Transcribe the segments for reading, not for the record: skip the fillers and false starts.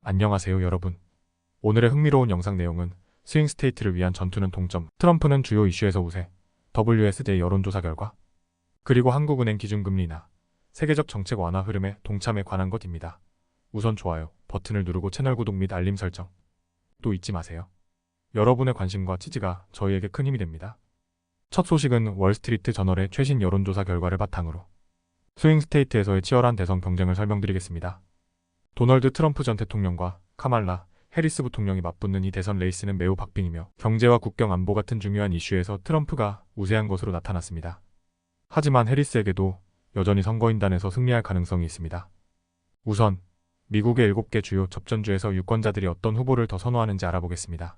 안녕하세요 여러분. 오늘의 흥미로운 영상 내용은 스윙 스테이트를 위한 전투는 동점, 트럼프는 주요 이슈에서 우세, WSJ 여론조사 결과, 그리고 한국은행 기준금리 인하, 세계적 정책 완화 흐름의 동참에 관한 것입니다. 우선 좋아요 버튼을 누르고 채널 구독 및 알림 설정 또 잊지 마세요. 여러분의 관심과 지지가 저희에게 큰 힘이 됩니다. 첫 소식은 월스트리트 저널의 최신 여론조사 결과를 바탕으로 스윙 스테이트에서의 치열한 대선 경쟁을 설명드리겠습니다. 도널드 트럼프 전 대통령과 카말라 해리스 부통령이 맞붙는 이 대선 레이스는 매우 박빙이며 경제와 국경 안보 같은 중요한 이슈에서 트럼프가 우세한 것으로 나타났습니다. 하지만 해리스에게도 여전히 선거인단에서 승리할 가능성이 있습니다. 우선 미국의 7개 주요 접전주에서 유권자들이 어떤 후보를 더 선호하는지 알아보겠습니다.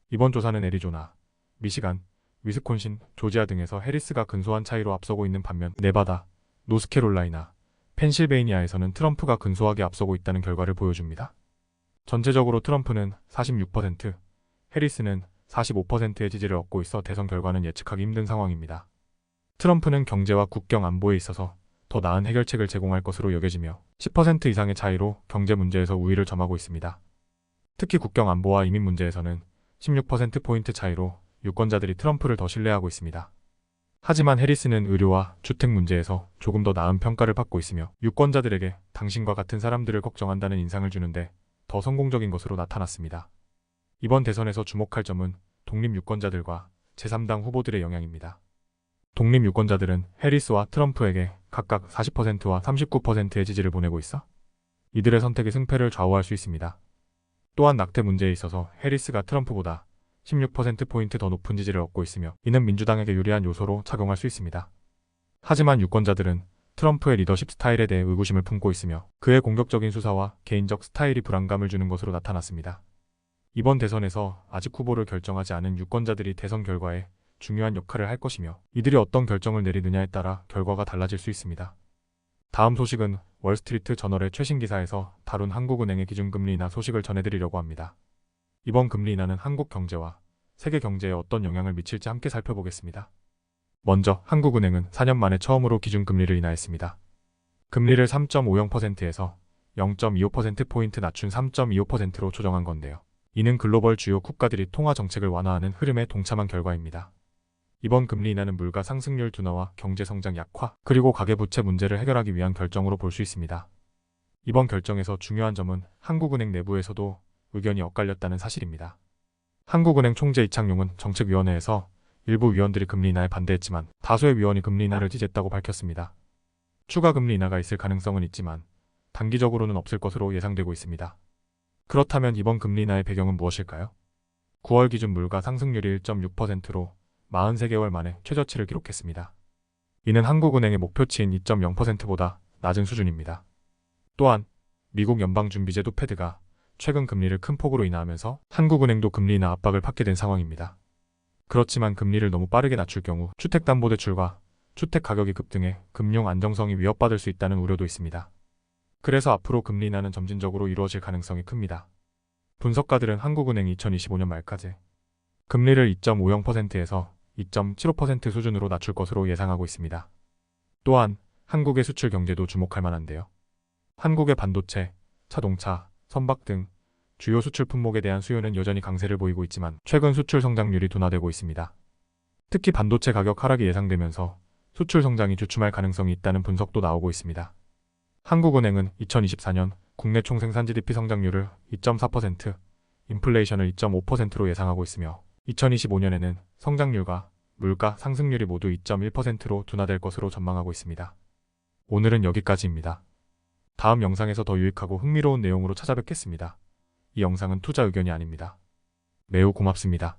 이번 조사는 애리조나, 미시간, 위스콘신, 조지아 등에서 해리스가 근소한 차이로 앞서고 있는 반면 네바다, 노스캐롤라이나, 펜실베이니아에서는 트럼프가 근소하게 앞서고 있다는 결과를 보여줍니다. 전체적으로 트럼프는 46%, 해리스는 45%의 지지를 얻고 있어 대선 결과는 예측하기 힘든 상황입니다. 트럼프는 경제와 국경 안보에 있어서 더 나은 해결책을 제공할 것으로 여겨지며 10% 이상의 차이로 경제 문제에서 우위를 점하고 있습니다. 특히 국경 안보와 이민 문제에서는 16%포인트 차이로 유권자들이 트럼프를 더 신뢰하고 있습니다. 하지만 해리스는 의료와 주택 문제에서 조금 더 나은 평가를 받고 있으며 유권자들에게 당신과 같은 사람들을 걱정한다는 인상을 주는데 더 성공적인 것으로 나타났습니다. 이번 대선에서 주목할 점은 독립유권자들과 제3당 후보들의 영향입니다. 독립유권자들은 해리스와 트럼프에게 각각 40%와 39%의 지지를 보내고 있어 이들의 선택이 승패를 좌우할 수 있습니다. 또한 낙태 문제에 있어서 해리스가 트럼프보다 16%포인트 더 높은 지지를 얻고 있으며 이는 민주당에게 유리한 요소로 작용할 수 있습니다. 하지만 유권자들은 트럼프의 리더십 스타일에 대해 의구심을 품고 있으며 그의 공격적인 수사와 개인적 스타일이 불안감을 주는 것으로 나타났습니다. 이번 대선에서 아직 후보를 결정하지 않은 유권자들이 대선 결과에 중요한 역할을 할 것이며 이들이 어떤 결정을 내리느냐에 따라 결과가 달라질 수 있습니다. 다음 소식은 월스트리트 저널의 최신 기사에서 다룬 한국은행의 기준금리 인하 소식을 전해드리려고 합니다. 이번 금리 인하는 한국 경제와 세계 경제에 어떤 영향을 미칠지 함께 살펴보겠습니다. 먼저 한국은행은 4년 만에 처음으로 기준금리를 인하했습니다. 금리를 3.50%에서 0.25%포인트 낮춘 3.25%로 조정한 건데요. 이는 글로벌 주요 국가들이 통화 정책을 완화하는 흐름에 동참한 결과입니다. 이번 금리 인하는 물가 상승률 둔화와 경제 성장 약화, 그리고 가계부채 문제를 해결하기 위한 결정으로 볼 수 있습니다. 이번 결정에서 중요한 점은 한국은행 내부에서도 의견이 엇갈렸다는 사실입니다. 한국은행 총재 이창용은 정책위원회에서 일부 위원들이 금리 인하에 반대했지만 다수의 위원이 금리 인하를 지지했다고 밝혔습니다. 추가 금리 인하가 있을 가능성은 있지만 단기적으로는 없을 것으로 예상되고 있습니다. 그렇다면 이번 금리 인하의 배경은 무엇일까요? 9월 기준 물가 상승률이 1.6%로 43개월 만에 최저치를 기록했습니다. 이는 한국은행의 목표치인 2.0%보다 낮은 수준입니다. 또한 미국 연방준비제도 패드가 최근 금리를 큰 폭으로 인하하면서 한국은행도 금리 인하 압박을 받게 된 상황입니다. 그렇지만 금리를 너무 빠르게 낮출 경우 주택담보대출과 주택가격이 급등해 금융 안정성이 위협받을 수 있다는 우려도 있습니다. 그래서 앞으로 금리 인하는 점진적으로 이루어질 가능성이 큽니다. 분석가들은 한국은행이 2025년 말까지 금리를 2.50%에서 2.75% 수준으로 낮출 것으로 예상하고 있습니다. 또한 한국의 수출 경제도 주목할 만한데요. 한국의 반도체, 자동차, 선박 등 주요 수출 품목에 대한 수요는 여전히 강세를 보이고 있지만 최근 수출 성장률이 둔화되고 있습니다. 특히 반도체 가격 하락이 예상되면서 수출 성장이 주춤할 가능성이 있다는 분석도 나오고 있습니다. 한국은행은 2024년 국내 총생산 GDP 성장률을 2.4%, 인플레이션을 2.5%로 예상하고 있으며 2025년에는 성장률과 물가 상승률이 모두 2.1%로 둔화될 것으로 전망하고 있습니다. 오늘은 여기까지입니다. 다음 영상에서 더 유익하고 흥미로운 내용으로 찾아뵙겠습니다. 이 영상은 투자 의견이 아닙니다. 매우 고맙습니다.